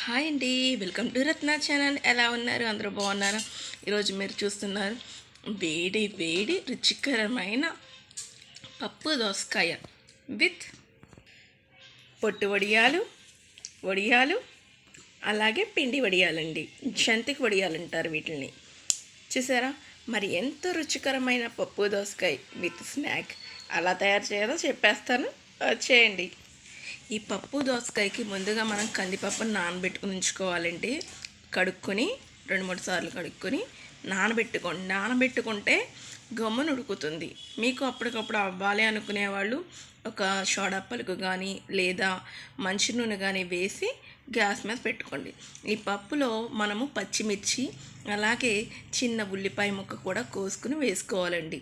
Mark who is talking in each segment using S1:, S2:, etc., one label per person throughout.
S1: Hi అండి, welcome to Ratna channel. ఎలా ఉన్నారు? అందరూ బాగున్నారా? ఈరోజు మీరు చూస్తున్నారు వేడి వేడి రుచికరమైన పప్పు దోసకాయ విత్ పొట్టు వడియాలు అలాగే పిండి వడియాలండి. జంతికి వడియాలు అంటారు వీటిని. చూసారా? మరి ఎంతో రుచికరమైన పప్పు దోసకాయ విత్ స్నాక్ ఎలా తయారు చేయాలో చెప్పేస్తాను, వచ్చేయండి. ఈ పప్పు దోసకాయకి ముందుగా మనం కందిపప్పును నానబెట్టుకుని ఉంచుకోవాలండి. కడుక్కొని 2-3 సార్లు కడుక్కొని నానబెట్టుకుంటే గమ్మున ఉడుకుతుంది. మీకు అప్పటికప్పుడు అవ్వాలి అనుకునే వాళ్ళు ఒక సోడా పలుకు కానీ లేదా మంచి నూనె కానీ వేసి గ్యాస్ మీద పెట్టుకోండి. ఈ పప్పులో మనము పచ్చిమిర్చి అలాగే చిన్న ఉల్లిపాయ ముక్క కూడా కోసుకుని వేసుకోవాలండి.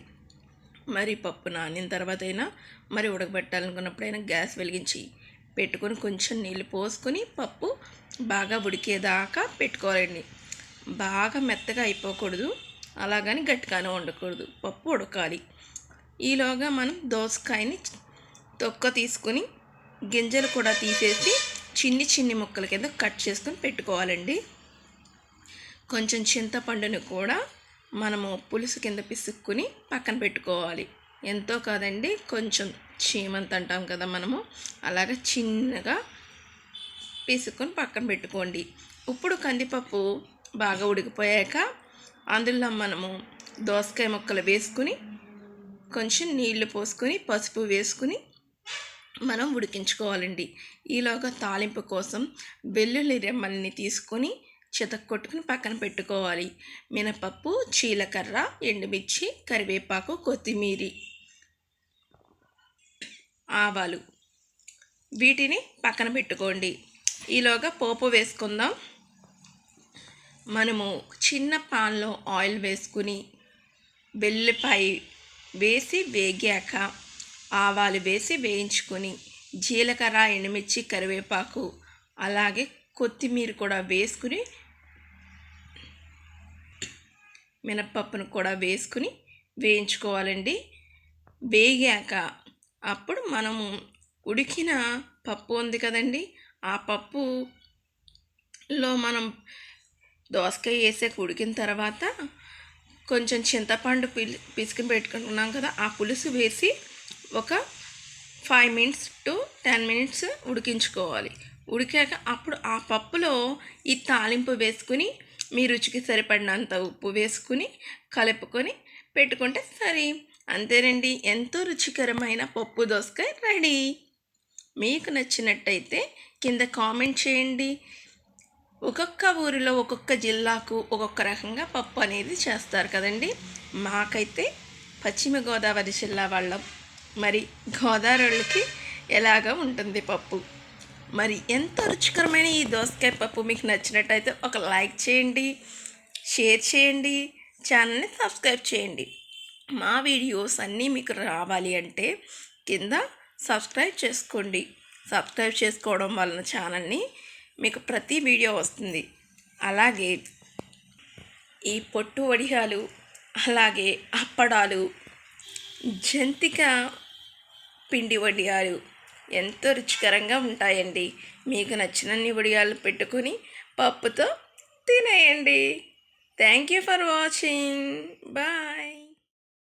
S1: మరి పప్పు నానిన తర్వాత అయినా మరి ఉడకబెట్టాలనుకున్నప్పుడైనా గ్యాస్ వెలిగించి పెట్టుకొని కొంచెం నీళ్ళు పోసుకొని పప్పు బాగా ఉడికేదాకా పెట్టుకోవాలండి. బాగా మెత్తగా అయిపోకూడదు, అలాగని గట్టిగానే ఉండకూడదు. పప్పు ఉడకాలి. ఈలోగా మనం దోసకాయని తొక్క తీసుకొని గింజలు కూడా తీసేసి చిన్ని ముక్కల కింద కట్ చేసుకొని పెట్టుకోవాలండి. కొంచెం చింతపండుని కూడా మనము పులుసు కింద పిసుక్కుని పక్కన పెట్టుకోవాలి. ఎంతో కాదండి, కొంచెం చీమంత అంటాం కదా మనము, అలాగ చిన్నగా పిసుక్కొని పక్కన పెట్టుకోండి. ఇప్పుడు కందిపప్పు బాగా ఉడికిపోయాక అందులో మనము దోసకాయ ముక్కలు వేసుకుని కొంచెం నీళ్లు పోసుకొని పసుపు వేసుకుని మనం ఉడికించుకోవాలండి. ఈలోగా తాలింపు కోసం వెల్లుల్లి రెమ్మల్ని తీసుకొని చితక్కొట్టుకుని పక్కన పెట్టుకోవాలి. మినపప్పు, జీలకర్ర, ఎండుమిర్చి, కరివేపాకు, కొత్తిమీర, ఆవాలు వీటిని పక్కన పెట్టుకోండి. ఈలోగా పోపు వేసుకుందాం. మనము చిన్న పాన్లో ఆయిల్ వేసుకుని వెల్లిపాయ వేసి వేగాక ఆవాలు వేసి వేయించుకొని జీలకర్ర, ఎండుమిర్చి, కరివేపాకు అలాగే కొత్తిమీర కూడా వేసుకుని మినప్పప్పును కూడా వేసుకుని వేయించుకోవాలండి. వేగాక అప్పుడు మనము ఉడికిన పప్పు ఉంది కదండి, ఆ పప్పులో మనం దోసకాయ వేసాక ఉడికిన తర్వాత కొంచెం చింతపండు పిసికి పెట్టుకున్నాం కదా, ఆ పులుసు వేసి ఒక 5 to 10 minutes ఉడికించుకోవాలి. ఉడికాక అప్పుడు ఆ పప్పులో ఈ తాలింపు వేసుకుని మీ రుచికి సరిపడినంత ఉప్పు వేసుకుని కలుపుకొని పెట్టుకుంటే సరే. అంతేనండి, ఎంతో రుచికరమైన పప్పు దోసకాయ రెడీ. మీకు నచ్చినట్టయితే కింద కామెంట్ చేయండి. ఒక్కొక్క ఊరిలో ఒక్కొక్క జిల్లాకు ఒక్కొక్క రకంగా పప్పు అనేది చేస్తారు కదండి. మాకైతే పశ్చిమ గోదావరి జిల్లా వాళ్ళం, మరి గోదావరి వాళ్ళకి ఎలాగా ఉంటుంది పప్పు. మరి ఎంతో రుచికరమైన ఈ దోసకాయ పప్పు మీకు నచ్చినట్టయితే ఒక లైక్ చేయండి, షేర్ చేయండి, ఛానల్ని సబ్స్క్రైబ్ చేయండి. మా వీడియోస్ అన్నీ మీకు రావాలి అంటే కింద సబ్స్క్రైబ్ చేసుకోండి. సబ్స్క్రైబ్ చేసుకోవడం వలన ఛానల్ని మీకు ప్రతి వీడియో వస్తుంది. అలాగే ఈ పొట్టు వడియాలు అలాగే అప్పడాలు, జంతిక పిండి వడియాలు ఎంతో రుచికరంగా ఉంటాయండి. మీకు నచ్చినన్ని వడియాలు పెట్టుకొని పప్పుతో తినేయండి. Thank you for watching. Bye.